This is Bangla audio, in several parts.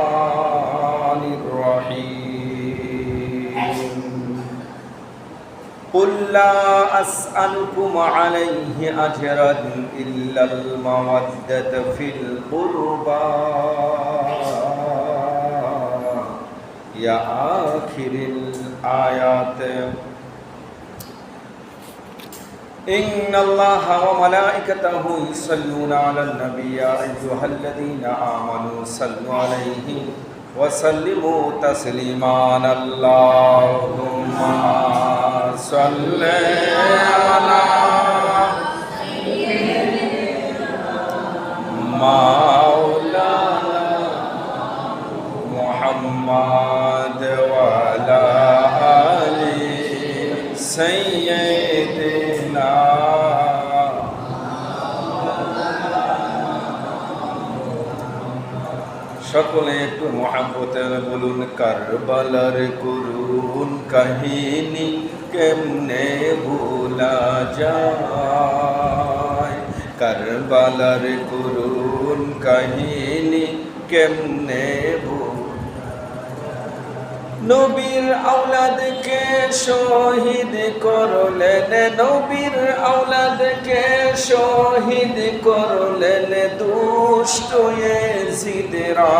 الرحمن الرحيم قل لا أسألكم عليه أجرا إلا المودة في القربى يا آخر الآيات إن الله وملائكته يصلون على النبي يا أيها الذين آمنوا صلوا عليه وسلموا تسليما اللهم صل على مولانا محمد وعلى آل سيدنا সকলে একটু মহব্বতে বলুন কারবালার করুন কাহিনী কেমনে ভোলা যায় কারবালার করুন কাহিনী কেমনে নবীর আওলাদকে শহীদ করলেন নবীর আওলাদকে শহীদ করলেন দুষ্ট ইয়েজিদরা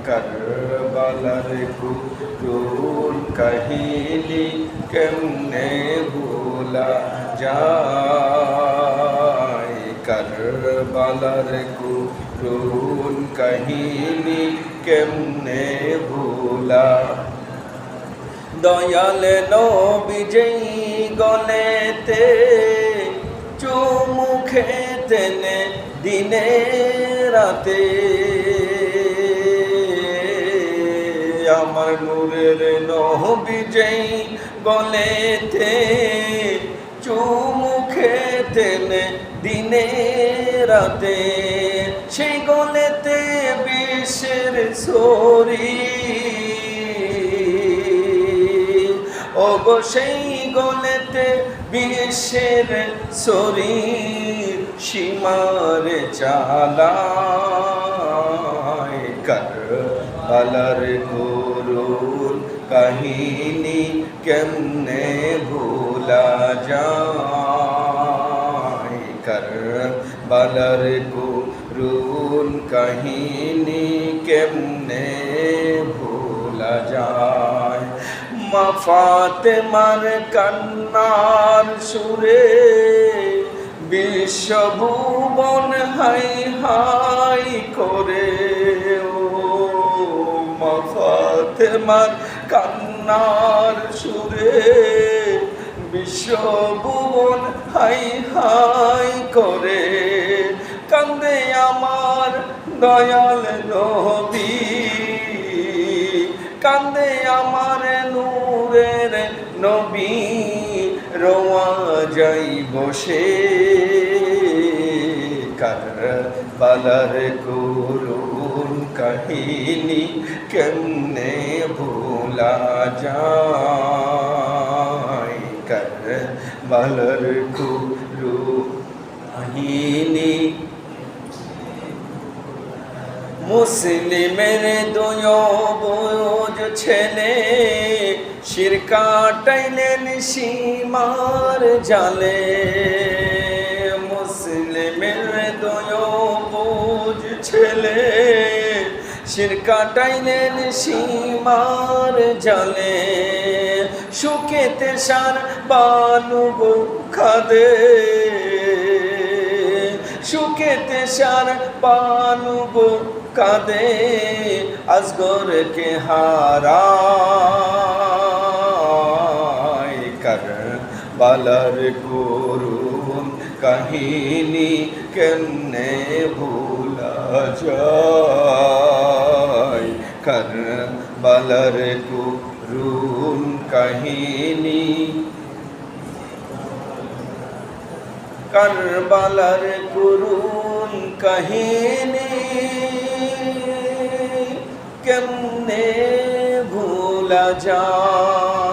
কারবালার করুন কাহিনী কেমনে ভোলা যায় কারবালার করুন কাহিনী কেমনে ভোলা দয়াল নবী যেই গলেতে চুমু খেতেন দিনে রাতে আমার নূরের নবী যেই গলেতে চুমু খেতেন দিনে রাতে সেই গলেতে বিষের ছড়ি ওগো সেই গলেতে বিষের ছড়ি সীমার চালায় কারবালার করুন কাহিনী কেমনে ভোলা যায় কারবালার করুন কাহিনী কেমনে ভোলা যায় মা ফাতেমার কান্নার সুরে বিশ্বভুবন হাই হাই করে ও মা ফাতেমার কান্নার সুরে বিশ্বভুবন হাই হাই করে কান্দে আমার দয়াল নবী কান্দে আমার নূরের নবী রোয়া যাই বসে কারবালার করুন কাহিনী কেমনে ভোলা যায় কারবালার করুন কাহিনী মুসলিমের দুই বোঝ ছেলে শির কাটাইলেন সীমার জালে মুসলিমের দুই বোঝ ছেলে শির কাটাইলেন সীমার জালে সুখেতে সার বানু খাদে সুখেতে সার বানু কাঁদে আজগরকে হারায় কারবালার করুন কাহিনী কেমনে ভোলা যায় কারবালার করুন কাহিনী কারবালার করুন কাহিনী কেমনে ভোলা যায়।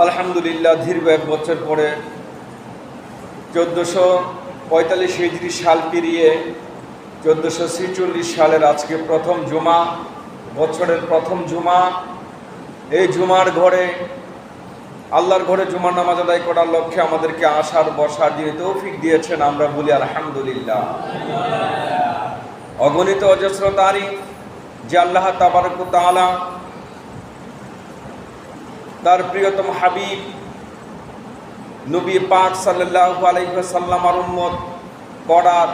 আলহামদুলিল্লাহ দীর্ঘ এক বছর পরে 1445 হিজরি সাল পেরিয়ে 1446 সালের আজকে প্রথম জুমা, বছরের প্রথম জুমা। এই জুমার ঘরে, আল্লাহর ঘরে জুমার নামাজ আদায় করার লক্ষ্যে আমাদেরকে আসার বসার যিনি তৌফিক দিয়েছেন, আমরা বলি আলহামদুলিল্লাহ। অগণিত অজস্র তারিফ যে আল্লাহ তাবারক ওয়া তাআলা তার প্রিয়তম হাবিব নবী পাক সাল্লাল্লাহু আলাইহি ওয়াসাল্লামের উম্মত করার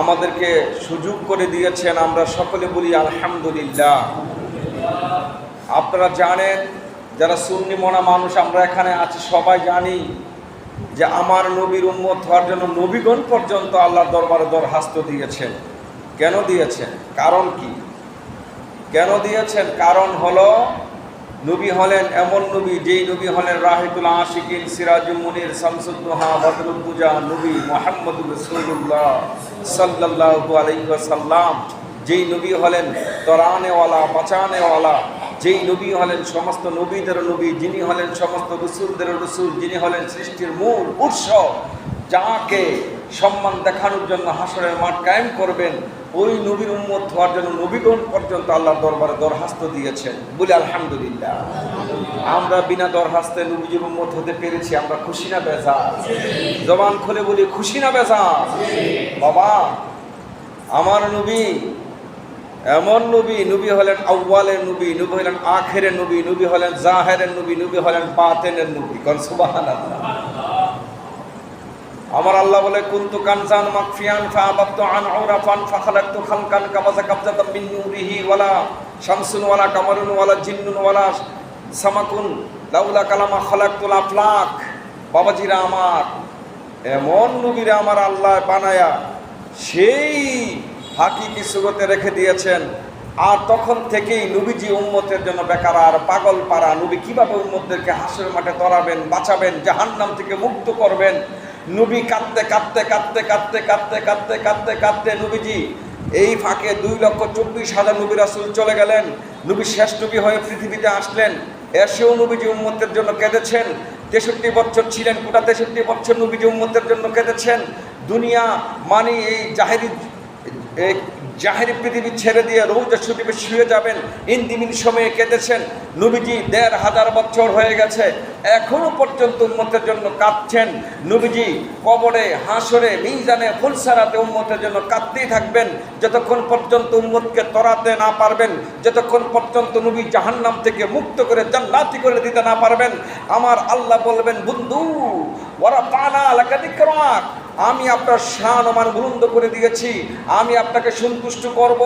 আমাদেরকে সুযোগ করে দিয়েছেন, আমরা সকলে বলি আলহামদুলিল্লাহ। আপনারা জানেন, যারা সুন্নি মনা মানুষ আমরা এখানে আছি সবাই জানি যে আমার নবীর উম্মত হওয়ার জন্য নবীগণ পর্যন্ত আল্লাহর দরবারে দরখাস্ত দিয়েছেন। কেন দিয়েছেন? কারণ কি? কেন দিয়েছেন? কারণ হলো নবী হলেন এমন নবী, যেই নবী হলেন রাহিতুল আশিকিন, সিরাজুল মুনির, শামসুদ্দোহা, বদরুল পূজা নবী মুহাম্মদুর রাসূলুল্লাহ সাল্লাল্লাহু আলাইহি ওয়াসাল্লাম। যেই নবী হলেন তরানেওয়ালা, বাঁচানেওয়ালা, যেই নবী হলেন সমস্ত নবীদের নবী, যিনি হলেন সমস্ত রসুলদের রসুল, যিনি হলেন সৃষ্টির মূল উৎস, যাকে সম্মান দেখানোর জন্য হাসরের মাঠ কায়েম করবেন, ওই নবীর উম্মত হওয়ার জন্য নবীগণ পর্যন্ত আল্লাহর দরবারে দরখাস্ত দিয়েছেন। বলি আলহামদুলিল্লাহ। আমরা বিনা দরখাস্তে নবীজির উম্মত হতে পেরেছি, আমরা খুশি না বেজার? জবান খুলে বলি খুশি না বেজার? বাবা, আমার নবী এমন নবী, নবী হলেন আউয়ালের নবী, নবী হলেন আখেরের নবী, নবী হলেন জাহেরের নবী, নবী হলেন বাতেনের নবী। কোন সুবহানাল্লাহ। আমার আল্লাহ বলে কুনতু কানজান মাকফিয়ান ফাআবাদতু আন উরাফান ফাখালাকতু খালকান কাবাজা কাবজাতাম মিন নূরিহি ওয়ালা শামসুন ওয়ালা কামারুন ওয়ালা জিন্নুন ওয়ালা সামাকুন লাউলা কালামা খালাকতুল আফলাক। বাবাজিরা আমার, এমন নবীরা আমার আল্লাহ বানায়া সেই হাকিকি সুগতে রেখে দিয়েছেন। আর তখন থেকেই নবীজি উম্মতের জন্য বেকার আর পাগল পারা। নবী কিভাবে উম্মতদেরকে হাসরের মাঠে তরাবেন, বাঁচাবেন, জাহান্নাম থেকে মুক্ত করবেন। নবী কাঁদতে কাঁদতে কাঁদতে কাঁদতে কাঁদতে কাঁদতে কাঁদতে কাঁদতে নবীজি এই ফাঁকে 2,24,000 নবী রাসূল চলে গেলেন। নবী শেষ নবী হয়ে পৃথিবীতে আসলেন। এসেও নবীজি উম্মতের জন্য কেঁদেছেন। 63 বছর ছিলেন, গোটা 63 বছর নবীজি উম্মতের জন্য কেঁদেছেন। দুনিয়া মানে এই জাহেরি পৃথিবী ছেড়ে দিয়ে রওজা শরীফে শুয়ে যাবেন, ইন্দিমিন সময়ে কেঁদেছেন। নবীজি 1,500 বছর হয়ে গেছে, এখনো পর্যন্ত উম্মতের জন্য কাঁদছেন। নবীজি কবরে, হাসরে, মিজানে, ফুলসারাতে উম্মতের জন্য কাঁদতেই থাকবেন যতক্ষণ পর্যন্ত উম্মতকে তরাতে না পারবেন, যতক্ষণ পর্যন্ত নবী জাহান্নাম থেকে মুক্ত করে জান্নাতি করে দিতে না পারবেন। আমার আল্লাহ বলবেন, বন্ধু ওরা পানা লাকা যিকরাক, আমি আপনার শান মান বুলন্দ করে দিয়েছি, আমি আপনাকে সন্তুষ্ট করব।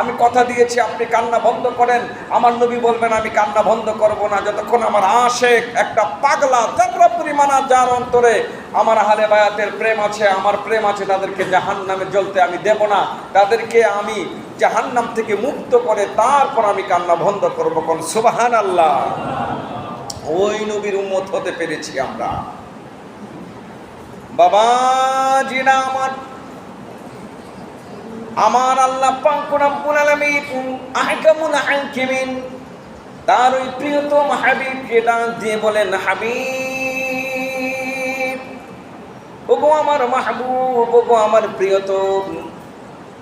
আমি কথা দিয়েছি, আপনি কান্না বন্ধ করেন। আমার নবী বলবেন, আমি কান্না বন্ধ করব না যতক্ষণ আমার আশেক একটা পাগলা যারা পরিমাণ যার অন্তরে আমার আহলে বায়াতের প্রেম আছে, আমার প্রেম আছে, তাদেরকে জাহান্নামে জ্বলতে আমি দেব না। তাদেরকে আমি জাহান্নাম থেকে মুক্ত করে তারপর আমি কান্না বন্ধ করব। কোন সুবহানাল্লাহ। ওই নবীর উম্মত হতে পেরেছি আমরা। বাবা জিনা আমার আল্লাহ পাক রব্বুল আলামিন আহকামুল হাকিমিন তার ওই প্রিয়তম হাবিবকে ডাক দিয়ে বলেন, হাবিব, ওগো আমার মাহবুব, ওগো আমার প্রিয়তম,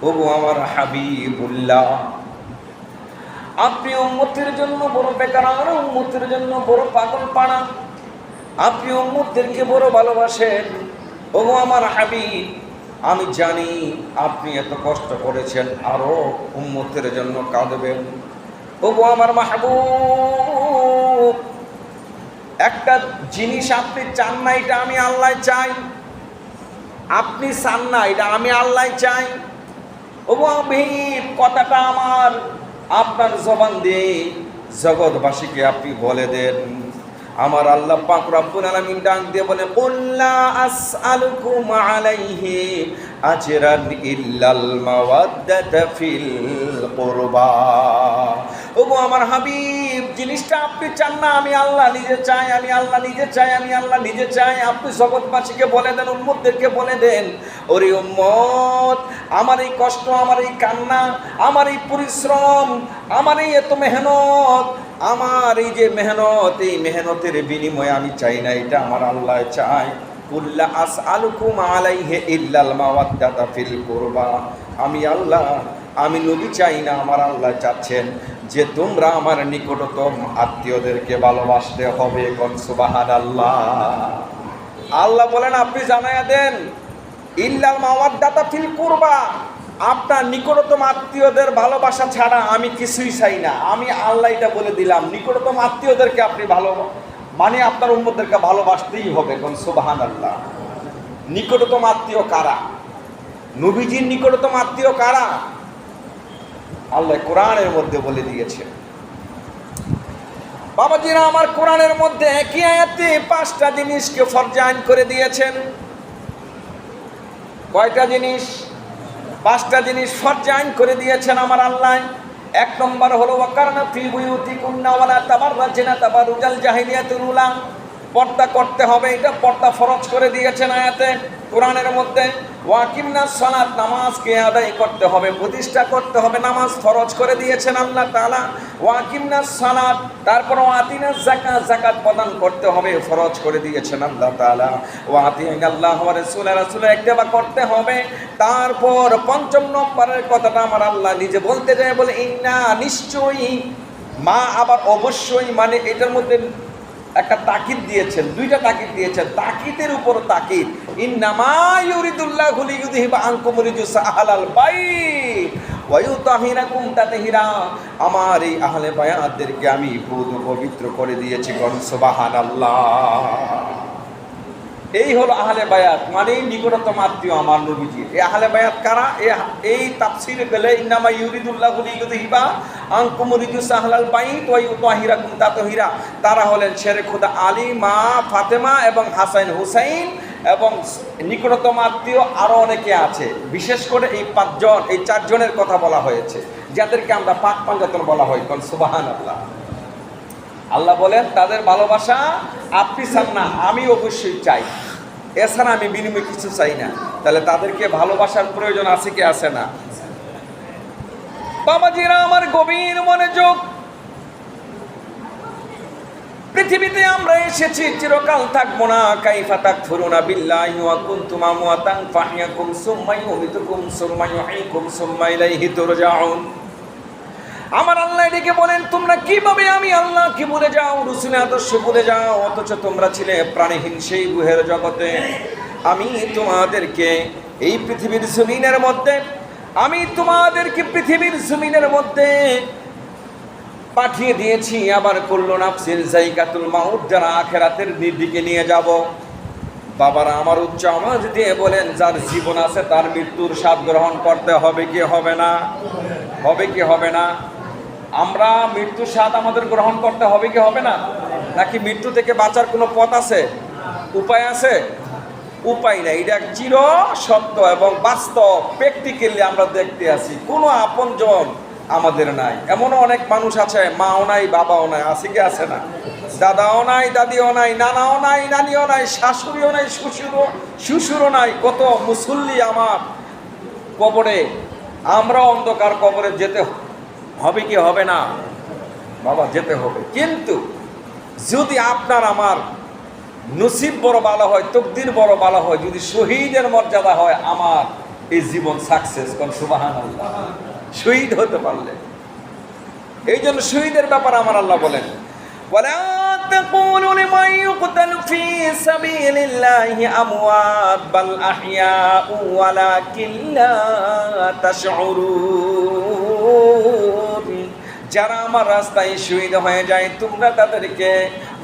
ওগো আমার হাবিবুল্লাহ, আপনি উম্মতের জন্য বড় বেকার, আর উম্মতের জন্য বড় পাগল পাড়া, আপনি উম্মতদেরকে বড় ভালোবাসেন। ওগো আমার হাবিব, আমি জানি আপনি এত কষ্ট করেছেন, আরো উম্মতের জন্য কাঁদবেন। ওগো আমার মাহবুব, একটা জিনিস আপনি চান না, এটা আমি আল্লাহ চাই। আপনি চান না, এটা আমি আল্লাহ চাই। ওগো হাবিব, কথাটা আমার আপনার জবান দিয়ে জগৎবাসীকে আপনি বলে দেন। আমার আল্লাহ পাক রব্বুল আলামিন ডাক দিয়ে বলে, কুল্লা আসআলুকুম আলাইহি আজরান ইল্লাল মাওয়াদ্দাতা ফিল কুরবা। ওগো আমার হাবিব, জিনিসটা আপনি চান না, আমি আল্লাহ নিজে চাই, আমি আল্লাহ নিজে চাই, আমি আল্লাহ নিজে চাই। আপনি জগৎবাসীকে বলে দেন, উম্মতদেরকে বলে দেন, ওরে উম্মত, আমার এই কষ্ট, আমার এই কান্না, আমার এই পরিশ্রম, আমার এই এত মেহনত, আমার এই যে মেহনত, এই মেহনতের বিনিময়ে আমি চাই না, এটা আমার আল্লাহ চাই। কুল্লা আসআলুকুম আলাইহি ইল্লাল মাওয়াদ্দাতা ফিল কুরবা। আমি আল্লাহ, আমি নবী চাই না, আমার আল্লাহ চাচ্ছেন যে তোমরা আমার নিকটতম আত্মীয়দেরকে ভালোবাসতে হবে। কোন সুবহানাল্লাহ। আল্লাহ বলেন আপনি জানায়া দেন ইল্লাল মাওয়াদ্দাতা ফিল কুরবা, আপনার নিকটতম আত্মীয়দের ভালোবাসা ছাড়া আমি কিছুই চাই না। আমি আল্লাহ এটা বলে দিলাম, নিকটতম আত্মীয়দেরকে আপনি মানে আপনার উম্মতদেরকে ভালোবাসতেই হবে। কোন সুবহানাল্লাহ। নিকটতম আত্মীয় কারা? নবীজির নিকটতম আত্মীয় কারা? আল্লাহ কোরআনের মধ্যে বলে দিয়েছে। বাবাজিরা আমার, কোরআনের মধ্যে একই আয়াতে 5টা জিনিসকে ফরজ আইন করে দিয়েছেন। কয়টা জিনিস? 5টা জিনিস ফরজ আইন করে দিয়েছেন আমার আল্লাহ। 1 নম্বর হলো ওয়াকারনা ফি বুয়ুতিকুন্না ওয়ালা তাবাররাজনা তাবারুজাল জাহিলিয়াতুল উলা। পর্দা করতে হবে, এটা পর্দা ফরজ করে দিয়েছেন আয়াতে কোরআনের মধ্যে। ওয়াকিমনাস সালাত, নামাজকে আদায় করতে হবে, প্রতিষ্ঠা করতে হবে, নামাজ ফরজ করে দিয়েছেন আল্লাহ তাআলা। ওয়াকিমনাস সালাত, তারপর ওয়াতিনাজ যাকাত, যাকাত প্রদান করতে হবে, ফরজ করে দিয়েছেন আল্লাহ তাআলা। ওয়াতিনাল্লাহ ওয়া রাসূলা, রাসূলের ইত্তেবা করতে হবে। তারপর 5 নম্বরের কথাটা আমার আল্লাহ নিজে বলতে যায়, বলে ইন্না, নিশ্চয়ই, মা আবার অবশ্যই, মানে এটার মধ্যে একটা তাকিদ দিয়েছেন, 2টা তাকিদ দিয়েছেন, তাকিদের উপর তাকিদ। ইন্নামা ইউরিদুল্লাহু লিইউযহিবা আনকুম রিজসা আহলাল বাইত ওয়া ইউতাহিরাকুম তাতহীরা। আমার এই আহলে বায়াতদেরকে আমি পবিত্র করে দিয়েছি। কোন সুবহানাল্লাহ। এই হলো আহলে বায়াত, মানে নিকটতম আত্মীয় আমার নবীজি। এই আহলে বায়াত কারা? এই তাফসীরে পেলে ইন্নামা ইউরিদুল্লাহু লিইউযহিবা আনকুম রিজসা আহলাল বাইত ওয়া ইউতাহিরাকুম তাতহীরা। তারা হলেন শেরে খুদা আলী, মা ফাতেমা এবং হাসান হুসাইন, এবং নিকটতম আত্মীয় আরও অনেকে আছে। বিশেষ করে এই 5জন, এই 4 জনের কথা বলা হয়েছে, যাদেরকে আমরা পাক পাঞ্জাতন বলা হয়। কোন সুবহানাল্লাহ। আল্লাহ বলেন তাদের ভালোবাসা আপনি চান না, আমি অবশ্যই চাই, এছাড়া আমি বিনিময়ে কিছু চাই না। তাহলে তাদেরকে ভালোবাসার প্রয়োজন আছে কি আছে না? বাবাজিরা আমার, গভীর মনোযোগ। পৃথিবীতে আমরা এসেছি, চিরকাল থাকবো না। কাইফা তাকফুরুনা বিল্লাহি ওয়া কুনতুম আমওয়াতান ফাহইয়াকুম সুম্মা ইউমিতুকুম সুম্মা ইউহয়িকুম সুম্মা ইলাইহি তুরজাউন। আমার আল্লাহ এদিকে বলেন তোমরা কিভাবে আমি আল্লাহ কি ভুলে যাও, রসুলের আদর্শ ভুলে যাও, অথচ তোমরা ছিলে প্রাণীহীন সেই গুহের জগতে। আমি তোমাদেরকে এই পৃথিবীর জমিনের মধ্যে, পাঠিয়ে দিয়েছি। আবার কুল্লু নাফসিন যায়িকাতুল মাউত, যারা আখিরাতের দিকে নিয়ে যাব। বাবারা আমার উচ্চ আওয়াজ দিয়ে বলেন, যার জীবন আছে তার মৃত্যুর স্বাদ গ্রহণ করতে হবে কি হবে না? হবে কি হবে না? আমরা মৃত্যুর স্বাদ আমাদের গ্রহণ করতে হবে কি হবে না? নাকি মৃত্যু থেকে বাঁচার কোনো পথ আছে, উপায় আছে? উপায় নাই। এটা চির সত্য এবং বাস্তব, প্র্যাকটিক্যালি আমরা দেখতে আছি। কোনো আপনজন আমাদের নাই। এমনও অনেক মানুষ আছে, মাও নাই, বাবাও নাই, আছে কি আছে না? দাদাও নাই, দাদিও নাই, নানাও নাই, নানিও নাই, শাশুড়িও নাই, শ্বশুরও নাই। কত মুসল্লি আমার কবরে। আমরা অন্ধকার কবরে যেতে হবে কি হবে না? বাবা যেতে হবে। কিন্তু যদি আপনার আমার নসিব বড় ভালো হয়, তকদির বড় ভালো হয়, যদি শহীদের মর্যাদা হয়, আমার এই জীবন সাকসেস। কোন সুবহানাল্লাহ। শহীদ হতে পারলে, এই জন্য শহীদের ব্যাপারে আমার আল্লাহ বলেন, ওয়ালা তাকুলু লিমান ইউকতালু ফি সাবিলিল্লাহি আমওয়াত বাল আহইয়াউ ওয়ালাকিন লা তাশউরুন। যারা আমার রাস্তায় শহীদ হয়ে যায়, তোমরা তাদেরকে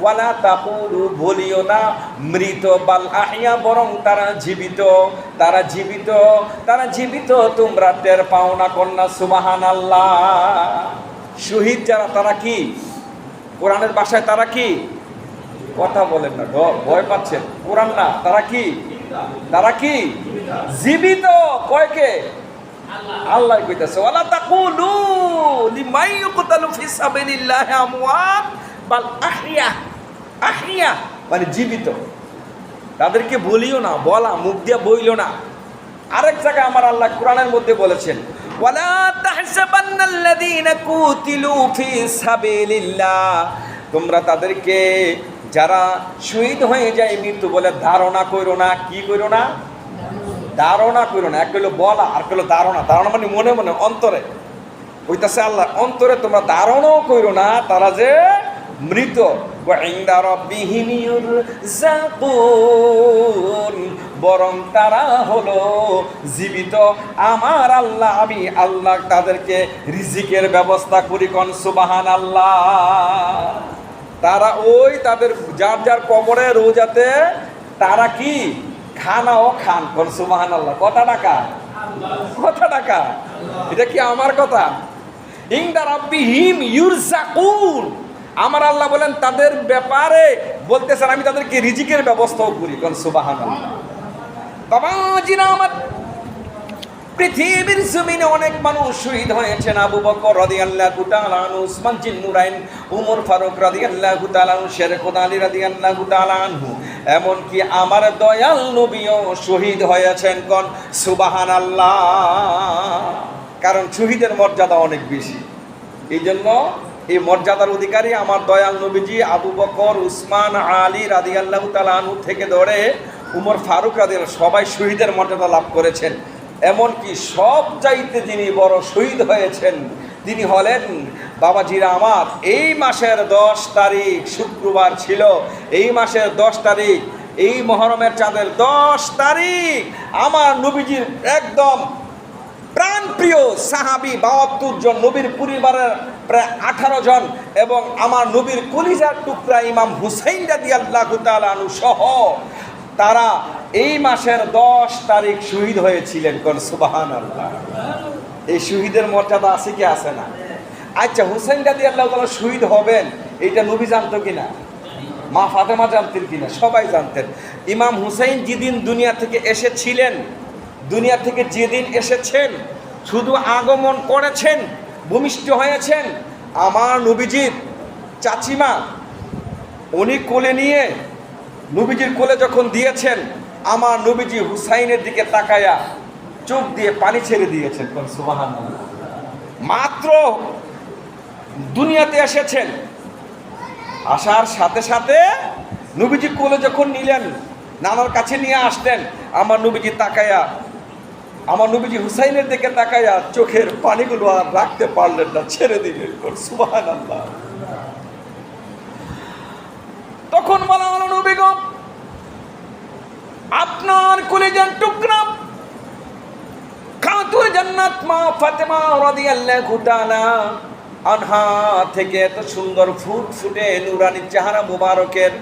ওয়ালা তাকুলু বলিও না মৃত, বাল আহইয়া, বরং তারা জীবিত, তারা জীবিত, তারা জীবিত, তোমরা টের পাও না। কন্যা সুবহানাল্লাহ। শহীদ যারা, তারা কি? কোরআনের ভাষায় তারা কি? কথা বলেন না, ভয় পাচ্ছেন। কোরআন না, তারা কি? তারা কি? জীবিত। কয়কে? আল্লাহ কইতাছে, ওয়ালা তাকুলু লিমান ইউকতালু ফি সাবিলিল্লাহি আমওয়াত বাল আহইয়া। আহইয়া মানে জীবিত। তাদেরকে বলিও না, বলা মুখ দিয়ে বইল না। আরেক জায়গায় আমার আল্লাহ কোরআনের মধ্যে বলেছেন, ওয়ালা তাহসাবান্নাল্লাযীনা কুতিলু ফি সাবিলিল্লাহ। তোমরা তাদেরকে, যারা শহীদ হয়ে যায় মৃত্যু বলে ধারণা করো না, কি করো না, ধারণা করো না। এক হলো বলা, আর হলো ধারণা। ধারণা মানে মনে মনে অন্তরে হইতাছে আল্লাহ, অন্তরে তোমরা ধারণাও করো না তারা যে মৃত। বরং তারা হলো জীবিত। আমার আল্লাহ, আমি আল্লাহ তাদেরকে রিজিকের ব্যবস্থা করি। কোন সুবহানাল্লাহ। তারা ওই তাদের যার যার কবরে রোজাতে তারা কি খানাও খান। কোন সুবহানাল্লাহ। কত টাকা, কত টাকা? এটা কি আমার কথা? ইনদা রাব্বিহিম ইউরজাকুন। আমার আল্লাহ বলেন তাদের ব্যাপারে বলতেছেন আমি তাদেরকে রিজিকের ব্যবস্থাও করি। কোন সুবহানাল্লাহ। বাবাজিরা আমার, পৃথিবীর জমিনে অনেক মানুষ শহীদ হয়েছেন। আবু বকর রাদিয়াল্লাহু তাআলা আনহু, উসমান জিন্নুরাইন, উমর ফারুক রাদিয়াল্লাহু তাআলা আনহু, শের খুদা আলী রাদিয়াল্লাহু তাআলা আনহু, এমনকি আমার দয়াল নবীও শহীদ হয়েছেন। কোন সুবহানাল্লাহ। কারণ শহীদের মর্যাদা অনেক বেশি। এই জন্য এই মর্যাদার অধিকারী আমার দয়াল নবীজি আবু বকর, উসমান, আলী রাদিয়াল্লাহু তাআলা আনহু থেকে ধরে উমর ফারুক রাদিয়াল্লাহু, সবাই শহীদের মর্যাদা লাভ করেছেন। এমনকি সব চাইতে যিনি বড় শহীদ হয়েছেন তিনি হলেন বাবাজিরা আমার, এই মাসের 10 তারিখ শুক্রবার ছিল। এই মাসের 10 তারিখ, এই মহরমের চাঁদের 10 তারিখ আমার নবীজির একদম প্রাণপ্রিয় সাহাবী 72 জন, নবীর পরিবারের প্রায় 18 জন, এবং আমার নবীর কলিজার টুকরা ইমাম হুসাইন রাদিয়াল্লাহু তাআলা আনহু সহ তারা এই মাসের 10 তারিখ শহীদ হয়েছিলেন। কোন সুবহানাল্লাহ। এই শহীদের মর্যাদা আছে কি আছে না? আচ্ছা, হুসাইন রাদিয়াল্লাহু তাআলা শহীদ হবেন এটা নবী জানতো কিনা? মা ফাতেমা জানতেন কিনা? সবাই জানতেন। ইমাম হুসাইন যেদিন দুনিয়া থেকে এসেছিলেন, দুনিয়া থেকে যেদিন এসেছেন, শুধু আগমন করেছেন, ভূমিষ্ঠ হয়েছেন, আমার নবীজির চাচিমা উনি কোলে নিয়ে নবীজির কোলে যখন দিয়েছেন, আমার নবীজি হুসাইনের দিকে তাকায়া চোখ দিয়ে পানি ছেড়ে দিয়েছেন। কোন সুবহানাল্লাহ। মাত্র দুনিয়াতে এসেছেন, আসার সাথে সাথে নবীজি কোলে যখন নিলেন, নানার কাছে নিয়ে আসতেন, আমার নবীজি তাকায়া, আমার নবীজি হুসাইনের দিকে তাকায়া চোখের পানিগুলো আর রাখতে পারলেন না, ছেড়ে দিলেন। কোন সুবহানাল্লাহ। তখন বলা হলো, নবী গো, আপনার কলিজার টুকরা খাতুন জান্নাত মা ফাতেমা রাদিয়াল্লাহু তাআলা আনহা থেকে এত সুন্দর ফুটফুটে নুরানি চেহারা মুবারকের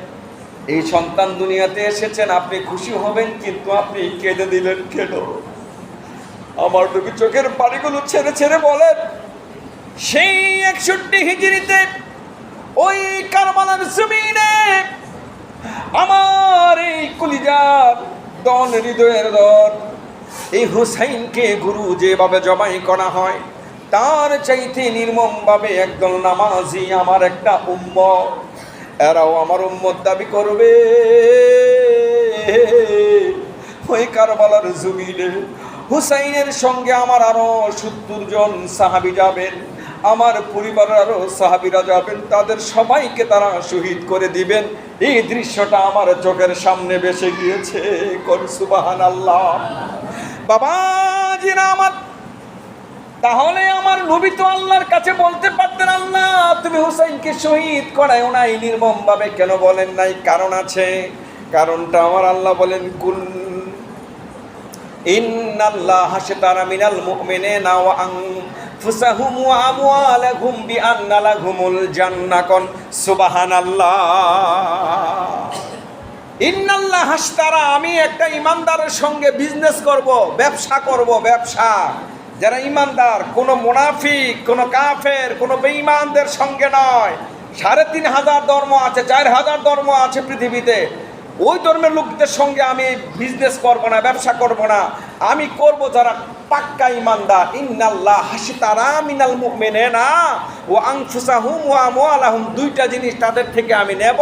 এই সন্তান দুনিয়াতে এসেছেন, আপনি খুশি হবেন, কিন্তু আপনি কেঁদে দিলেন কেন? আমার নবী চোখের পানিগুলো ছেড়ে ছেড়ে বলেন, সেই 61 হিজরিতে ওই কারবালার জমিনে আমার এই কলিজার দন, হৃদয়ের দন, এই হুসাইনকে গুরু যেভাবে জবাই করা হয়, তার চাইতে নির্মমভাবে একদল নামাজি আমার একটা উম্মত, এরাও আমার উম্মত দাবি করবে। ওই কারবালার জমিনে হুসাইনের সঙ্গে আমার আরো 70 জন সাহাবী যাবেন, আমার পরিবারের আরো সাহাবীরা যাবেন, তাদের সবাইকে তারা শহীদ করে দিবেন। এই দৃশ্যটা আমার চোখের সামনে ভেসে গিয়েছে। কোন সুবহানাল্লাহ। বাবাজিরা আমার, তাহলে আমার নবী তো আল্লাহর কাছে বলতে পারতেন, আল্লাহ তুমি হুসাইনকে শহীদ করায়ও নাই, নির্মম ভাবে কেন বলেন নাই? কারণ আছে। কারণটা আমার আল্লাহ বলেন, কুল ইন্নাল্লাহা আশতারা মিনাল মুমিনিনা ওয়া আনফুসাহুম ওয়া আমওয়ালাহুম বিআন্না লাহুমুল জান্নাহ। কোন সুবহানাল্লাহ। ইন্নাল্লাহা আশতারা, আমি একটা ইমানদারের সঙ্গে বিজনেস করব, ব্যবসা করব, ব্যবসা। যারা ইমানদার, কোনো মুনাফিক, কোনো কাফের, কোনো বেঈমানদের সঙ্গে নয়। 3500 ধর্ম আছে, 4000 ধর্ম আছে পৃথিবীতে। ওই ধর্মের লোকদের সঙ্গে আমি বিজনেস করব না, ব্যবসা করব না। আমি করব যারা পাক্কা ইমানদার। ইন্নাল্লাহা আশতারা মিনাল মুমিনিনা ওয়া আনফুসাহুম ওয়া আমওয়ালাহুম, দুইটা জিনিস তাদের থেকে আমি নেব।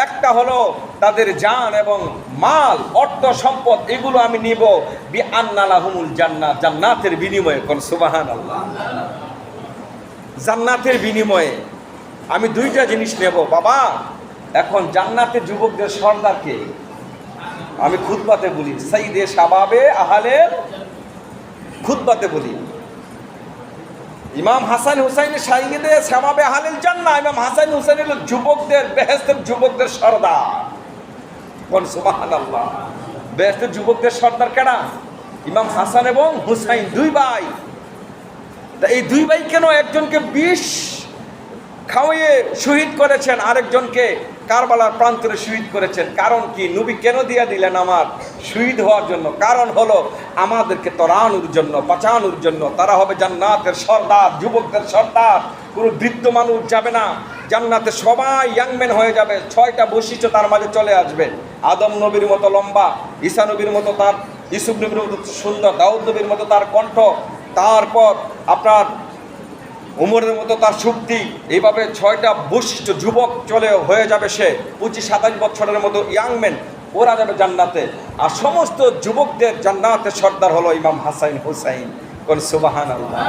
একটা হলো তাদের জান এবং মাল, অর্থ সম্পদ, এগুলো আমি নিব। বিআন্না লাহুমুল জান্নাহ, জান্নাতের বিনিময়ে। কোন সুবহানাল্লাহ। জান্নাতের বিনিময়ে আমি দুইটা জিনিস নেব। বাবা, এখন জান্নাতে যুবকদের সর্দারকে আমি খুতবাতে বলি, সাইয়্যিদে শাবাবে আহলের খুতবাতে বলি। ইমাম হাসান হুসাইনের সাইয়্যিদে শাবাবে আহলেল জান্নাহ। ইমাম হাসান হুসাইন হলো যুবকদের, বেহেশতের যুবকদের সর্দার। কোন সুবহানাল্লাহ। বেহেশতের যুবকদের সর্দার কারা? ইমাম হাসান এবং হুসাইন, দুই ভাই। তা এই দুই ভাই কেন একজনকে বিষ খাওয়িয়ে শহীদ করেছেন, আরেকজনকে কারবালার প্রান্তরে শহীদ করেছেন? কারণ কি? নবী কেন দিয়া দিলেন আমার শহীদ হওয়ার জন্য? কারণ হলো আমাদেরকে তরানোর জন্য, বাঁচানোর জন্য। তারা হবে জান্নাতের সর্দার, যুবকদের সর্দার। কোনো বৃদ্ধ মানুষ যাবে না জান্নাতে, সবাই ইয়াংম্যান হয়ে যাবে। 6টা বৈশিষ্ট্য তার মাঝে চলে আসবে। আদম নবীর মতো লম্বা, ঈসা নবীর মতো তার, ইউসুফ নবীর মতো সুন্দর, দাউদ নবীর মতো তার কণ্ঠ, তারপর আপনার উমরের মতো তার শক্তি। এইভাবে 6টা বৈশিষ্ট্য যুবক চলে হয়ে যাবে সে। 25-27 বছরের মতো ইয়াংম্যান, ওরা যাবে জান্নাতে। আর সমস্ত যুবকদের জান্নাতের সর্দার হলো ইমাম হাসান হুসাইন। কোন সুবহানাল্লাহ।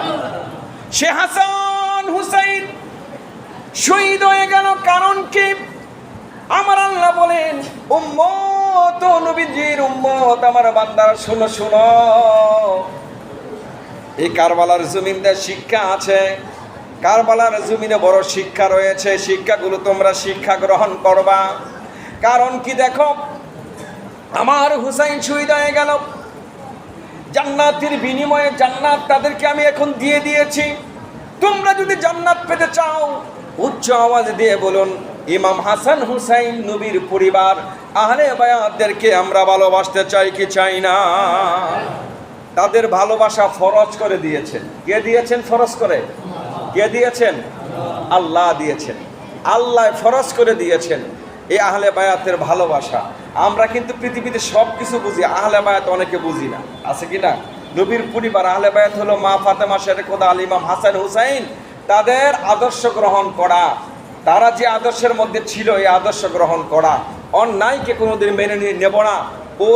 সে হাসান হুসাইন শহীদ হয়ে গেল কারণ কি? আমার আল্লাহ বলেন, উম্মত, নবীজির উম্মত, আমার বান্দারা শোনো শোনো, এই কারবালার জমিনে শিক্ষা আছে। কারবালার জমিনে বড় শিক্ষা রয়েছে। শিক্ষাগুলো তোমরা শিক্ষা গ্রহণ করবা। কারণ কি? দেখো, আমার হুসাইন শহীদ হয়ে গেল, জান্নাতের বিনিময়ে জান্নাত তাদেরকে আমি এখন দিয়ে দিয়েছি। তোমরা যদি জান্নাত পেতে চাও, উচ্চ আওয়াজ দিয়ে বলুন, ইমাম হাসান হুসাইন নবীর পরিবার আহলে বায়াতদেরকে আমরা ভালোবাসতে চাই কি চাই না? তাদের ভালোবাসা ফরজ করে দিয়েছেন। কে দিয়েছেন ফরজ করে? কে দিয়েছেন? আল্লাহ দিয়েছেন। আল্লাহ ফরজ করে দিয়েছেন এই আহলে বায়াতের ভালোবাসা। আমরা কিন্তু পৃথিবীতে সব কিছু বুঝি, আহলে বায়াত অনেকে বুঝি না, আছে কি না? নবীর পরিবার আহলে বায়াত হলো মা ফাতেমা, শেরে খোদা, আল ইমাম হাসান হুসাইন। তাদের আদর্শ গ্রহণ করা, তারা যে আদর্শের মধ্যে ছিল এই আদর্শ গ্রহণ করা, অন্যায়কে কোনোদিন মেনে নেব না। ও